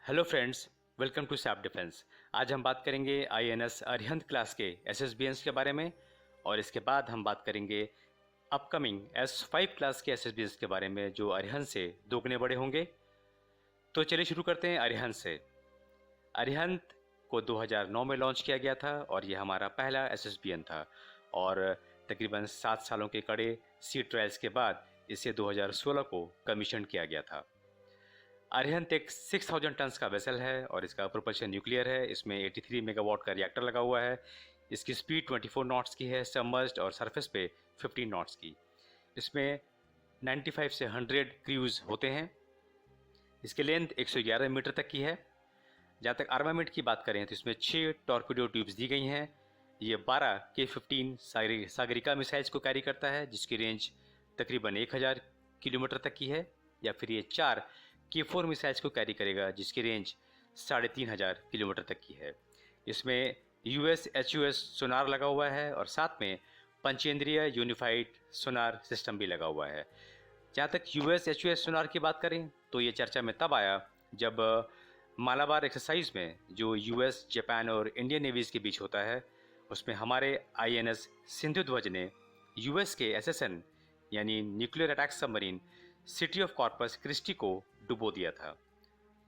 Hello friends, welcome to सैप defence. आज हम बात करेंगे आईएनएस अरिहंत क्लास के एसएसबीएंस के बारे में और इसके बाद हम बात करेंगे अपकमिंग S5 क्लास के एसएसबीएंस के बारे में जो अरिहंत से दोगुने बड़े होंगे। तो चलिए शुरू करते हैं अरिहंत से। अरिहंत को 2009 में लॉन्च किया गया था और ये हमारा पहला एसएसबीएन था और तकरीबन 7 सालों के कड़े सी ट्रायल्स के बाद इसे 2016 को कमीशन किया गया था। अरिहंत एक 6000 टन्स का वेसल है और इसका प्रोपल्शन न्यूक्लियर है। इसमें 83 मेगावाट का रिएक्टर लगा हुआ है। इसकी स्पीड 24 नॉट्स की है सबमर्ज्ड और सरफेस पे 15 नॉट्स की। इसमें 95 से 100 क्रूज होते हैं। इसकी लेंथ 111 मीटर तक की है। जहाँ तक आर्मामेंट की बात करें तो इसमें 6 टॉर्पिडो ट्यूब्स दी गई हैं। ये 12 K-15 सागरिका मिसाइल्स को कैरी करता है जिसकी रेंज तकरीबन 1000 किलोमीटर तक की है, या फिर ये 4 K-4 मिसाइल्स को कैरी करेगा जिसकी रेंज 3500 किलोमीटर तक की है। इसमें USHUS सोनार लगा हुआ है और साथ में पंचेंद्रिय यूनिफाइड सोनार सिस्टम भी लगा हुआ है। जहाँ तक USHUS सोनार की बात करें तो ये चर्चा में तब आया जब मालाबार एक्सरसाइज में जो US, जापान और इंडियन नेवीज़ के बीच होता है उसमें हमारे INS सिंधुध्वज ने US के SSN यानी nuclear attack submarine City of Corpus Christi को डुबो दिया था।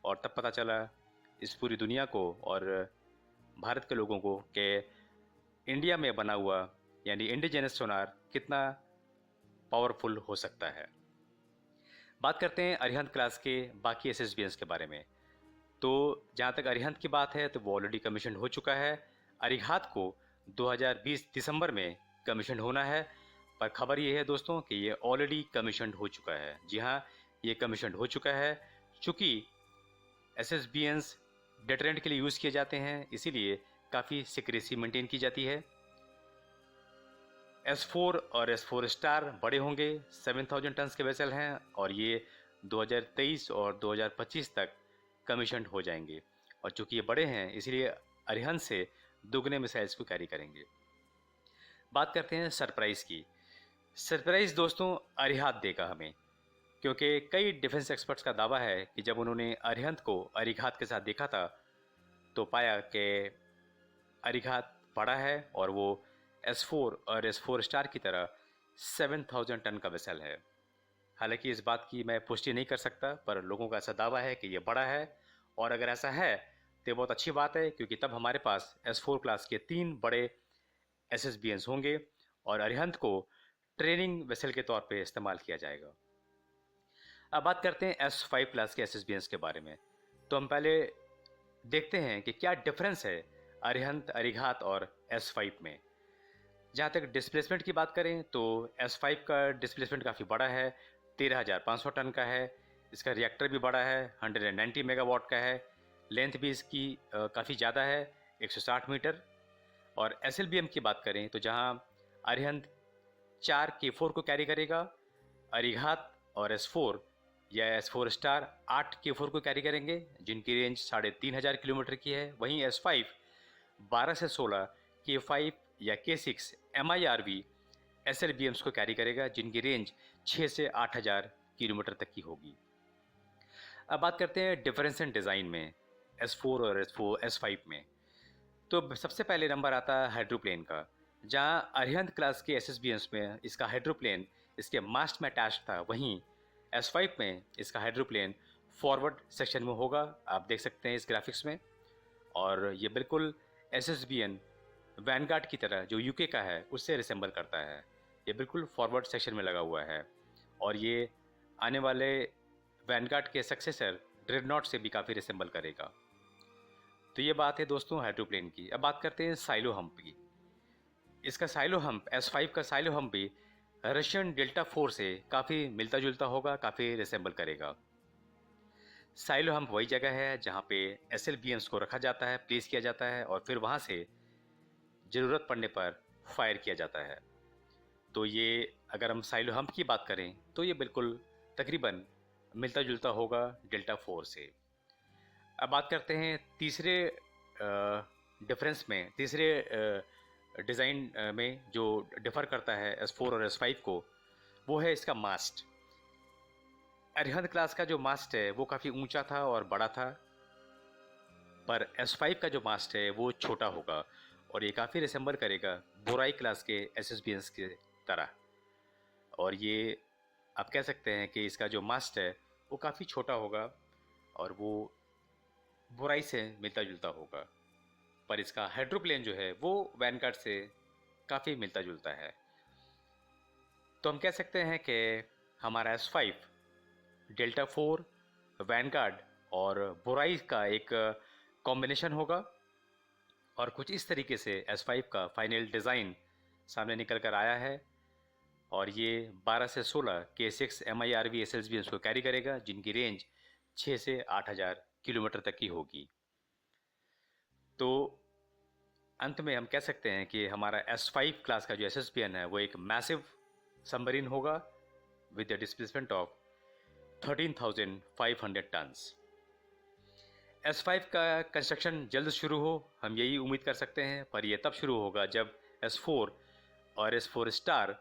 और तब पता चला इस पूरी दुनिया को और भारत के लोगों को कि इंडिया में बना हुआ यानी इंडिजिनस सोनार कितना पावरफुल हो सकता है। बात करते हैं अरिहंत क्लास के बाकी एसएसबीएंस के बारे में। तो जहाँ तक अरिहंत की बात है तो वो ऑलरेडी कमीशन हो चुका है। अरिहंत को 2020 दिसंबर में कमीशन होना है, पर खबर ये है दोस्तों कि ये ऑलरेडी कमीशन हो चुका है। जी हाँ, ये कमीशन हो चुका है। चूँकि एसएसबीएंस डेटरेंट के लिए यूज़ किए जाते हैं इसीलिए काफ़ी सिक्रेसी मेंटेन की जाती है। S4 और S4 स्टार बड़े होंगे, 7000 टन्स के वेसल हैं और ये 2023 और 2025 तक कमीशन हो जाएंगे। और चूँकि ये बड़े हैं इसीलिए अरिहंत से दोगुने मिसाइल्स को कैरी करेंगे। बात करते हैं सरप्राइज़ की। सरप्राइज़ दोस्तों अरिहंत देगा हमें, क्योंकि कई डिफेंस एक्सपर्ट्स का दावा है कि जब उन्होंने अरिहंत को अरिघात के साथ देखा था तो पाया कि अरिघात बड़ा है और वो S4 और S4 स्टार की तरह 7000 टन का वेसल है। हालांकि इस बात की मैं पुष्टि नहीं कर सकता, पर लोगों का ऐसा दावा है कि ये बड़ा है और अगर ऐसा है तो बहुत अच्छी बात है, क्योंकि तब हमारे पास S4 क्लास के 3 बड़े एसएसबीएंस होंगे और अरिहंत को ट्रेनिंग वेसल के तौर पे इस्तेमाल किया जाएगा। अब बात करते हैं S5 क्लास के एसएसबीएंस के बारे में। तो हम पहले देखते हैं कि क्या डिफरेंस है अरिहंत, अरिघात और S5 में। जहाँ तक डिस्प्लेसमेंट की बात करें तो S5 का डिस्प्लेसमेंट काफ़ी बड़ा है, 13500 टन का है। इसका रिएक्टर भी बड़ा है, 190 मेगावाट का है। लेंथ भी इसकी काफ़ी ज़्यादा है, 160 मीटर। और SLBM की बात करें तो जहाँ अरिहंत 4 K-4 को कैरी करेगा, अरिघात और S4 या S4 स्टार 8 K-4 को कैरी करेंगे जिनकी रेंज 3500 किलोमीटर की है। वहीं S5 12 से 16 K5 या K6 MIRV SLBMs को कैरी करेगा जिनकी रेंज 6 से 8000 किलोमीटर तक की होगी। अब बात करते हैं डिफरेंस इन डिज़ाइन में S4 और S5 में। तो सबसे पहले नंबर आता है हाइड्रोप्लेन का, जहां अरिहंत क्लास के एसएसबीएंस में इसका हाइड्रोप्लेन इसके मास्ट में अटैच था, वहीं S5 में इसका हाइड्रोप्लेन फॉरवर्ड सेक्शन में होगा। आप देख सकते हैं इस ग्राफिक्स में। और ये बिल्कुल एसएसबीएन वैनगार्ड की तरह जो यूके का है उससे रिसेंबल करता है। ये बिल्कुल फॉरवर्ड सेक्शन में लगा हुआ है और ये आने वाले वैनगार्ड के सक्सेसर ड्रेडनॉट से भी काफ़ी रिसेंबल करेगा। तो ये बात है दोस्तों हाइड्रोप्लेन की। अब बात करते हैं साइलो हम्प की। इसका साइलो हम्प S5 का साइलो हम्प भी रशियन डेल्टा 4 से काफ़ी मिलता जुलता होगा, काफ़ी रिसेंबल करेगा। साइलो हम्प वही जगह है जहाँ पे SLBMs को रखा जाता है, प्लेस किया जाता है और फिर वहाँ से ज़रूरत पड़ने पर फायर किया जाता है। तो ये अगर हम साइलो हम्प की बात करें तो ये बिल्कुल तकरीबन मिलता जुलता होगा डेल्टा 4 से। अब बात करते हैं तीसरे डिफरेंस में, तीसरे डिज़ाइन में जो डिफ़र करता है S4 और S5 को, वो है इसका मास्ट। अरिहंत क्लास का जो मास्ट है वो काफ़ी ऊंचा था और बड़ा था, पर S5 का जो मास्ट है वो छोटा होगा और ये काफ़ी रिसेंबल करेगा बोराई क्लास के SSBNs के तरह। और ये आप कह सकते हैं कि इसका जो मास्ट है वो काफ़ी छोटा होगा और वो बोराई से मिलता जुलता होगा, पर इसका हाइड्रोप्लेन जो है वो वैनगार्ड से काफ़ी मिलता जुलता है। तो हम कह सकते हैं कि हमारा S5 डेल्टा 4, वैनगार्ड और बोराई का एक कॉम्बिनेशन होगा और कुछ इस तरीके से S5 का फाइनल डिज़ाइन सामने निकल कर आया है। और ये 12 से 16 K6 MIRV SSBNs को कैरी करेगा, जिनकी रेंज 6 से 8,000 किलोमीटर तक की होगी। तो अंत में हम कह सकते हैं कि हमारा S5 क्लास का जो SSBN है वो एक मैसिव सबमरीन होगा with the displacement of 13,500 tons. S5 का कंस्ट्रक्शन जल्द शुरू हो, हम यही उम्मीद कर सकते हैं, पर यह तब शुरू होगा जब S4 और S4 स्टार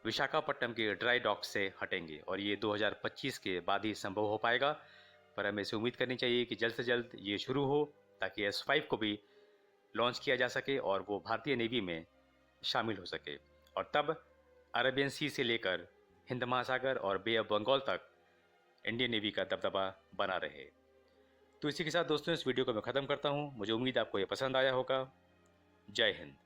विशाखापट्टनम के ड्राई डॉक से हटेंगे और ये 2025 के बाद ही संभव हो पाएगा। पर हमें इसे उम्मीद करनी चाहिए कि जल्द से जल्द ये शुरू हो ताकि S5 को भी लॉन्च किया जा सके और वो भारतीय नेवी में शामिल हो सके और तब अरेबियन सी से लेकर हिंद महासागर और बे ऑफ बंगाल तक इंडियन नेवी का दबदबा बना रहे। तो इसी के साथ दोस्तों इस वीडियो को मैं ख़त्म करता हूँ। मुझे उम्मीद आपको ये पसंद आया होगा। जय हिंद।